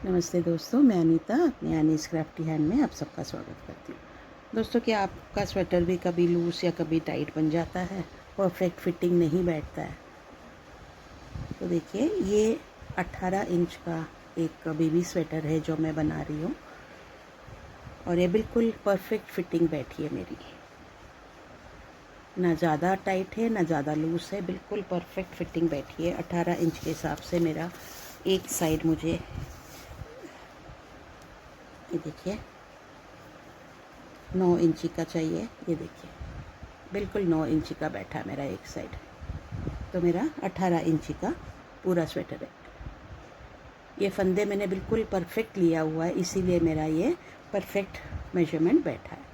नमस्ते दोस्तों, मैं अनीता अपने एनीस क्राफ्टी हैंड में आप सबका स्वागत करती हूँ। दोस्तों, क्या आपका स्वेटर भी कभी लूज़ या कभी टाइट बन जाता है, परफेक्ट फिटिंग नहीं बैठता है? तो देखिए, ये 18 इंच का एक बेबी स्वेटर है जो मैं बना रही हूँ और ये बिल्कुल परफेक्ट फिटिंग बैठी है मेरी। ना ज़्यादा टाइट है ना ज़्यादा लूज़ है, बिल्कुल परफेक्ट फिटिंग बैठी है। 18 इंच के हिसाब से मेरा एक साइड मुझे, ये देखिए, 9 इंची का चाहिए। ये देखिए, बिल्कुल 9 इंची का बैठा है मेरा एक साइड। तो मेरा 18 इंची का पूरा स्वेटर है। ये फंदे मैंने बिल्कुल परफेक्ट लिया हुआ है, इसीलिए मेरा ये परफेक्ट मेजरमेंट बैठा है।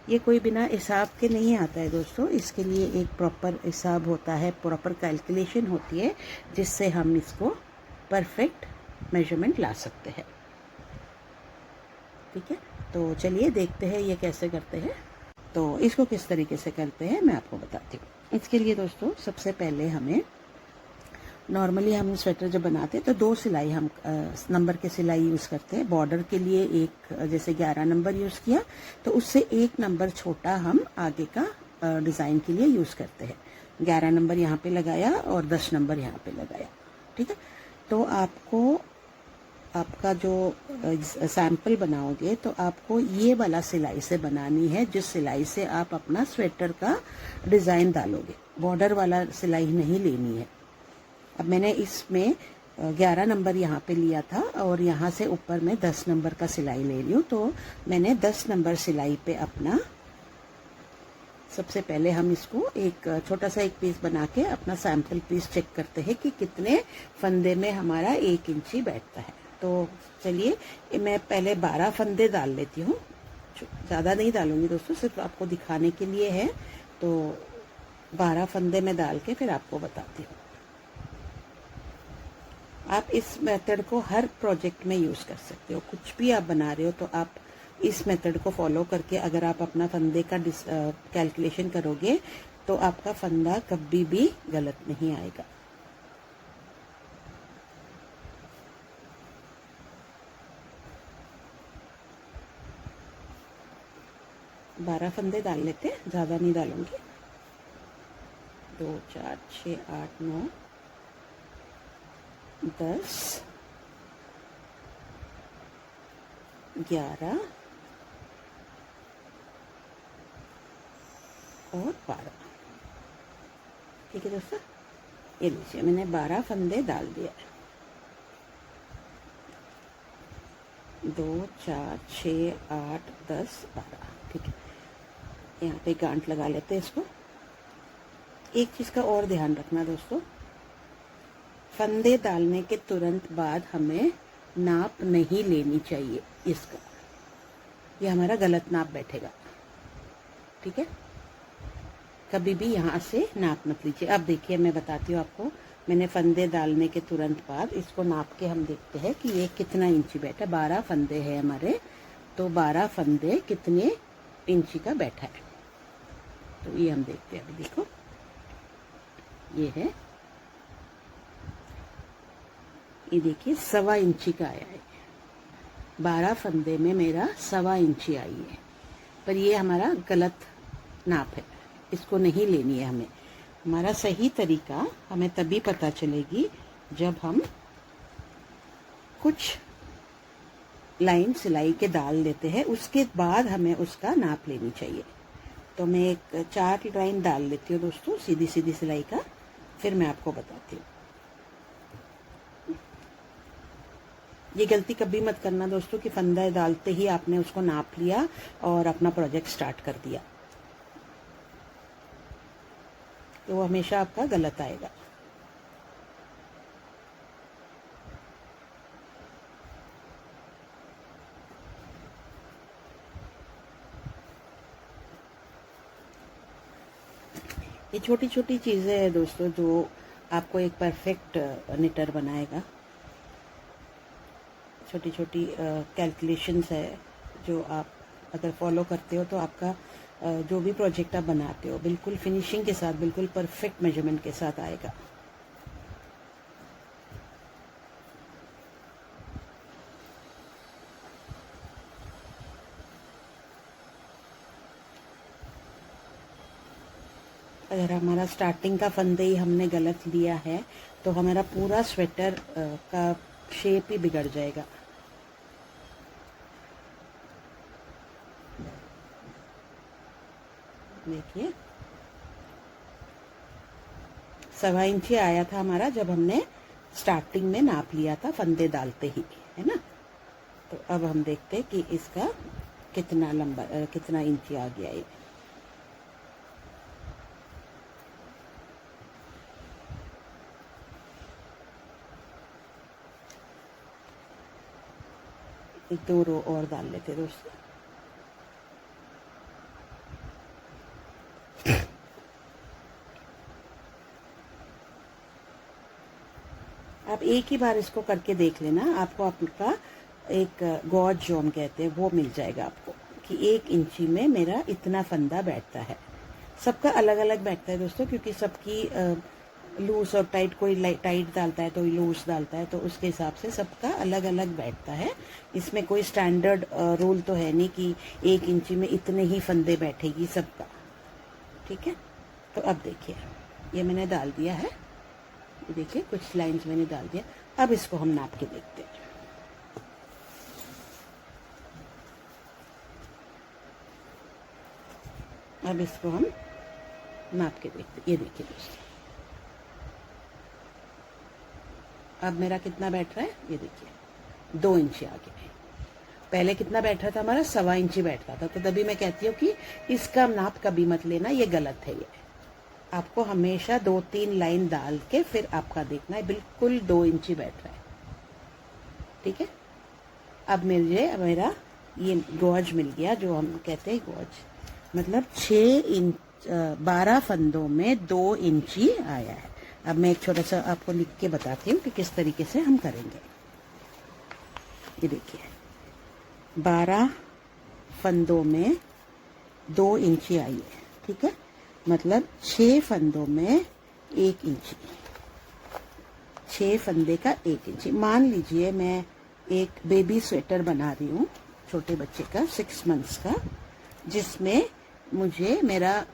ये कोई बिना हिसाब के नहीं आता है दोस्तों, इसके लिए एक प्रॉपर हिसाब होता है, प्रॉपर कैलकुलेशन होती है, जिससे हम इसको परफेक्ट मेजरमेंट ला सकते हैं। ठीक है, तो चलिए देखते हैं ये कैसे करते हैं। तो इसको किस तरीके से करते हैं मैं आपको बताती हूँ। इसके लिए दोस्तों, सबसे पहले हमें, नॉर्मली हम स्वेटर जब बनाते हैं तो 2 सिलाई हम नंबर के सिलाई यूज़ करते हैं। बॉर्डर के लिए एक, जैसे 11 नंबर यूज़ किया तो उससे 1 नंबर छोटा हम आगे का डिज़ाइन के लिए यूज़ करते हैं। 11 नंबर यहाँ पे लगाया और 10 नंबर यहाँ पे लगाया। ठीक है, तो आपको, आपका जो सैंपल बनाओगे तो आपको ये वाला सिलाई से बनानी है, जिस सिलाई से आप अपना स्वेटर का डिज़ाइन डालोगे। बॉर्डर वाला सिलाई नहीं लेनी है। अब मैंने इसमें 11 नंबर यहाँ पे लिया था और यहाँ से ऊपर मैं 10 नंबर का सिलाई ले रही हूँ। तो मैंने 10 नंबर सिलाई पे अपना, सबसे पहले हम इसको एक छोटा सा एक पीस बना के अपना सैंपल पीस चेक करते हैं कि कितने फंदे में हमारा 1 इंची बैठता है। तो चलिए, मैं पहले 12 फंदे डाल लेती हूँ। ज़्यादा नहीं डालूंगी दोस्तों, सिर्फ आपको दिखाने के लिए है। तो 12 फंदे में डाल के फिर आपको बताती हूँ। आप इस मेथड को हर प्रोजेक्ट में यूज़ कर सकते हो। कुछ भी आप बना रहे हो तो आप इस मेथड को फॉलो करके अगर आप अपना फंदे का कैलकुलेशन करोगे तो आपका फंदा कभी भी गलत नहीं आएगा। बारह फंदे डाल लेते हैं, ज़्यादा नहीं डालूंगी। 2 4 6 8 9 10 11 और 12। ठीक है दोस्तों, ये लीजिए, मैंने 12 फंदे डाल दिया। 2 4 6 8 10 12। ठीक है, यहाँ पे गांठ लगा लेते हैं इसको। एक चीज़ का और ध्यान रखना दोस्तों, फंदे डालने के तुरंत बाद हमें नाप नहीं लेनी चाहिए इसका, ये हमारा गलत नाप बैठेगा। ठीक है, कभी भी यहाँ से नाप मत लीजिए। अब देखिए, मैं बताती हूँ आपको। मैंने फंदे डालने के तुरंत बाद इसको नाप के हम देखते हैं कि ये कितना इंची बैठा। 12 फंदे हैं हमारे, तो 12 फंदे कितने इंची का बैठा है, तो ये हम देखते हैं। अभी देखो, ये है, ये देखिए 1.25 इंची का आया है। 12 फंदे में मेरा 1.25 इंची आई है, पर ये हमारा गलत नाप है, इसको नहीं लेनी है हमें। हमारा सही तरीका हमें तभी पता चलेगी जब हम कुछ लाइन सिलाई के डाल देते हैं, उसके बाद हमें उसका नाप लेनी चाहिए। तो मैं एक 4 लाइन डाल लेती हूँ दोस्तों, सीधी सीधी सिलाई का, फिर मैं आपको बताती हूँ। ये गलती कभी मत करना दोस्तों कि फंदा डालते ही आपने उसको नाप लिया और अपना प्रोजेक्ट स्टार्ट कर दिया, तो वो हमेशा आपका गलत आएगा। ये छोटी छोटी चीज़ें हैं दोस्तों जो आपको एक परफेक्ट निटर बनाएगा। छोटी छोटी कैलकुलेशंस है जो आप अगर फॉलो करते हो तो आपका जो भी प्रोजेक्ट आप बनाते हो बिल्कुल फिनिशिंग के साथ, बिल्कुल परफेक्ट मेजरमेंट के साथ आएगा। अगर हमारा स्टार्टिंग का फंदे ही हमने गलत लिया है तो हमारा पूरा स्वेटर का शेप ही बिगड़ जाएगा। देखिए 1.25 इंची आया था हमारा जब हमने स्टार्टिंग में नाप लिया था फंदे डालते ही, है ना। तो अब हम देखते हैं कि इसका कितना लंबा कितना इंची आ गया ये। एक 2 रो और डाल लेते दोस्तों। आप एक ही बार इसको करके देख लेना, आपको आपका एक गॉज जो हम कहते हैं वो मिल जाएगा आपको कि 1 इंची में मेरा इतना फंदा बैठता है। सबका अलग अलग बैठता है दोस्तों, क्योंकि सबकी लूज और टाइट, कोई टाइट डालता है तो लूज डालता है, तो उसके हिसाब से सबका अलग अलग बैठता है। इसमें कोई स्टैंडर्ड रूल तो है नहीं कि 1 इंची में इतने ही फंदे बैठेगी सबका, ठीक है। तो अब देखिए ये मैंने डाल दिया है, ये देखिए कुछ लाइंस मैंने डाल दिया। अब इसको हम नाप के देखते हैं। अब इसको हम नाप के देखते हैं। ये देखिए दोस्तों अब मेरा कितना बैठ रहा है, ये देखिए 2 इंची आगे। पहले कितना बैठ रहा था हमारा, 1.25 इंची बैठ रहा था। तो तभी मैं कहती हूँ कि इसका नाप कभी मत लेना, ये गलत है। ये आपको हमेशा 2-3 लाइन डाल के फिर आपका देखना है, बिल्कुल 2 इंची बैठ रहा है, ठीक है। अब मेरा ये गॉज मिल गया, जो हम कहते हैं गॉज, मतलब 12 फंदों में 2 इंची आया है। अब मैं एक छोटा सा आपको लिख के बताती हूँ कि किस तरीके से हम करेंगे। ये देखिए 12 फंदों में 2 इंची आई है, ठीक है। मतलब 6 फंदों में 1 इंची, 6 फंदे का 1 इंची। मान लीजिए मैं एक बेबी स्वेटर बना रही हूँ, छोटे बच्चे का 6 मंथ्स का, जिसमें मुझे मेरा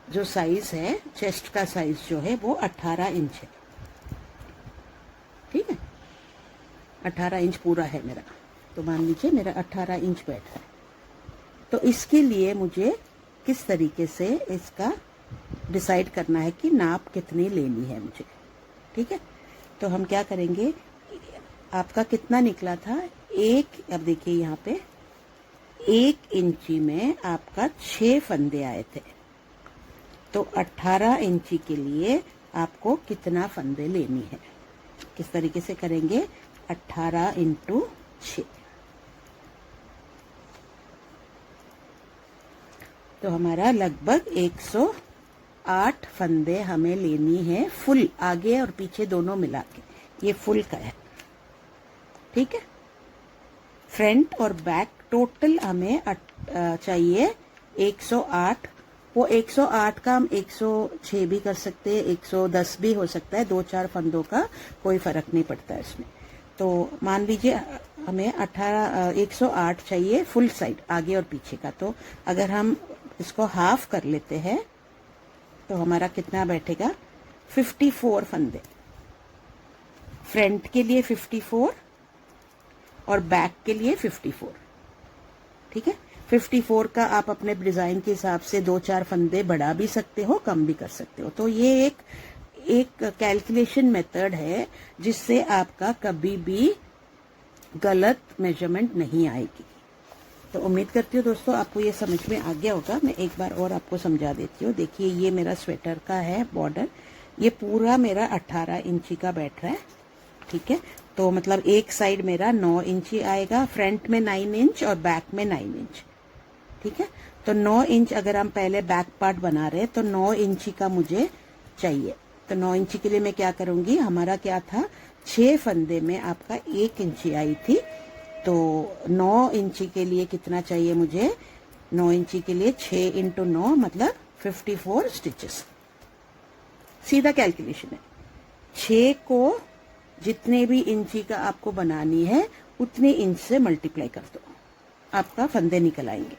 जो साइज है, चेस्ट का साइज जो है वो 18 इंच है, ठीक है। 18 इंच पूरा है मेरा, तो मान लीजिए मेरा 18 इंच बैठ रहा है। तो इसके लिए मुझे किस तरीके से इसका डिसाइड करना है कि नाप कितनी लेनी है मुझे, ठीक है। तो हम क्या करेंगे, आपका कितना निकला था, अब देखिए यहाँ पे 1 इंची में आपका 6 फंदे आए थे। तो 18 इंची के लिए आपको कितना फंदे लेनी है, किस तरीके से करेंगे, 18 × 6। तो हमारा लगभग 108 फंदे हमें लेनी है, फुल आगे और पीछे दोनों मिला के, ये फुल का है, ठीक है। फ्रंट और बैक टोटल हमें चाहिए 108। वो 108 का हम 106 भी कर सकते हैं, 110 भी हो सकता है, 2-4 फंदों का कोई फर्क नहीं पड़ता इसमें। तो मान लीजिए हमें 108 चाहिए फुल साइड आगे और पीछे का। तो अगर हम इसको हाफ कर लेते हैं तो हमारा कितना बैठेगा, 54 फंदे। फ्रंट के लिए 54 और बैक के लिए 54, ठीक है। 54 का आप अपने डिजाइन के हिसाब से 2-4 फंदे बढ़ा भी सकते हो, कम भी कर सकते हो। तो ये एक कैलकुलेशन मेथड है जिससे आपका कभी भी गलत मेजरमेंट नहीं आएगी। तो उम्मीद करती हूँ दोस्तों आपको ये समझ में आ गया होगा। मैं एक बार और आपको समझा देती हूँ। देखिए ये मेरा स्वेटर का है बॉर्डर, ये पूरा मेरा 18 इंची का बैठ रहा है, ठीक है। तो मतलब एक साइड मेरा 9 इंची आएगा, फ्रंट में 9 इंच और बैक में 9 इंच, ठीक है। तो 9 इंच अगर हम पहले बैक पार्ट बना रहे हैं तो 9 इंची का मुझे चाहिए। तो 9 इंची के लिए मैं क्या करूंगी, हमारा क्या था, 6 फंदे में आपका 1 इंची आई थी। तो 9 इंची के लिए कितना चाहिए मुझे, 9 इंची के लिए 6 × 9 मतलब 54 स्टिचेस। सीधा कैलकुलेशन है। 6 को जितने भी इंची का आपको बनानी है उतने इंच से मल्टीप्लाई कर दो, आपका फंदे निकल आएंगे।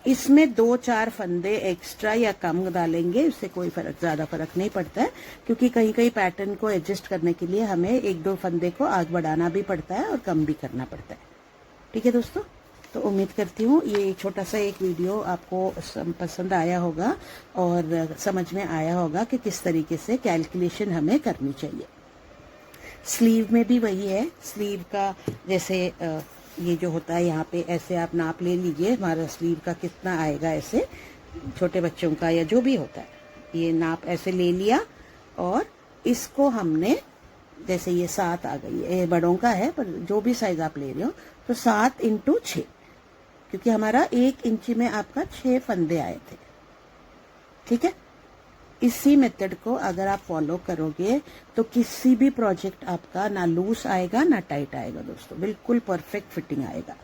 इसमें 2-4 फंदे एक्स्ट्रा या कम डालेंगे, उससे कोई ज्यादा फर्क नहीं पड़ता है, क्योंकि कहीं कहीं पैटर्न को एडजस्ट करने के लिए हमें 1-2 फंदे को आग बढ़ाना भी पड़ता है और कम भी करना पड़ता है। ठीक है दोस्तों, तो उम्मीद करती हूँ ये छोटा सा एक वीडियो आपको पसंद आया होगा और समझ में आया होगा कि किस तरीके से कैलकुलेशन हमें करनी चाहिए। स्लीव में भी वही है, स्लीव का जैसे ये जो होता है यहाँ पे ऐसे आप नाप ले लीजिए, हमारा स्लीव का कितना आएगा, ऐसे छोटे बच्चों का या जो भी होता है, ये नाप ऐसे ले लिया और इसको हमने, जैसे ये 7 आ गई है, ये बड़ों का है पर जो भी साइज आप ले रहे हो, तो 7 × 6, क्योंकि हमारा 1 इंची में आपका 6 फंदे आए थे। ठीक है, इसी मेथड को अगर आप फॉलो करोगे तो किसी भी प्रोजेक्ट आपका ना लूज आएगा ना टाइट आएगा दोस्तों, बिल्कुल परफेक्ट फिटिंग आएगा।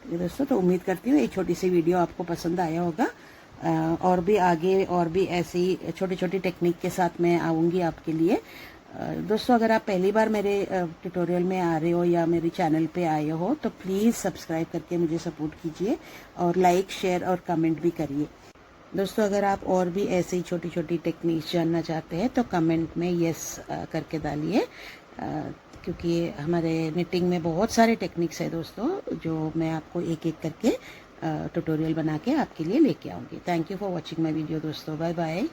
ये दोस्तों, तो उम्मीद करती हूँ ये छोटी सी वीडियो आपको पसंद आया होगा। और भी आगे और भी ऐसी छोटी छोटी टेक्निक के साथ मैं आऊँगी आपके लिए। दोस्तों, अगर आप पहली बार मेरे ट्यूटोरियल में आ रहे हो या मेरे चैनल पे आए हो तो प्लीज़ सब्सक्राइब करके मुझे सपोर्ट कीजिए और लाइक, शेयर और कमेंट भी करिए। दोस्तों, अगर आप और भी ऐसे ही छोटी छोटी टेक्निक्स जानना चाहते हैं तो कमेंट में यस करके डालिए, क्योंकि हमारे निटिंग में बहुत सारे टेक्निक्स है दोस्तों, जो मैं आपको एक एक करके ट्यूटोरियल बना के आपके लिए लेके आऊँगी। Thank you for watching my video दोस्तों, बाय बाय।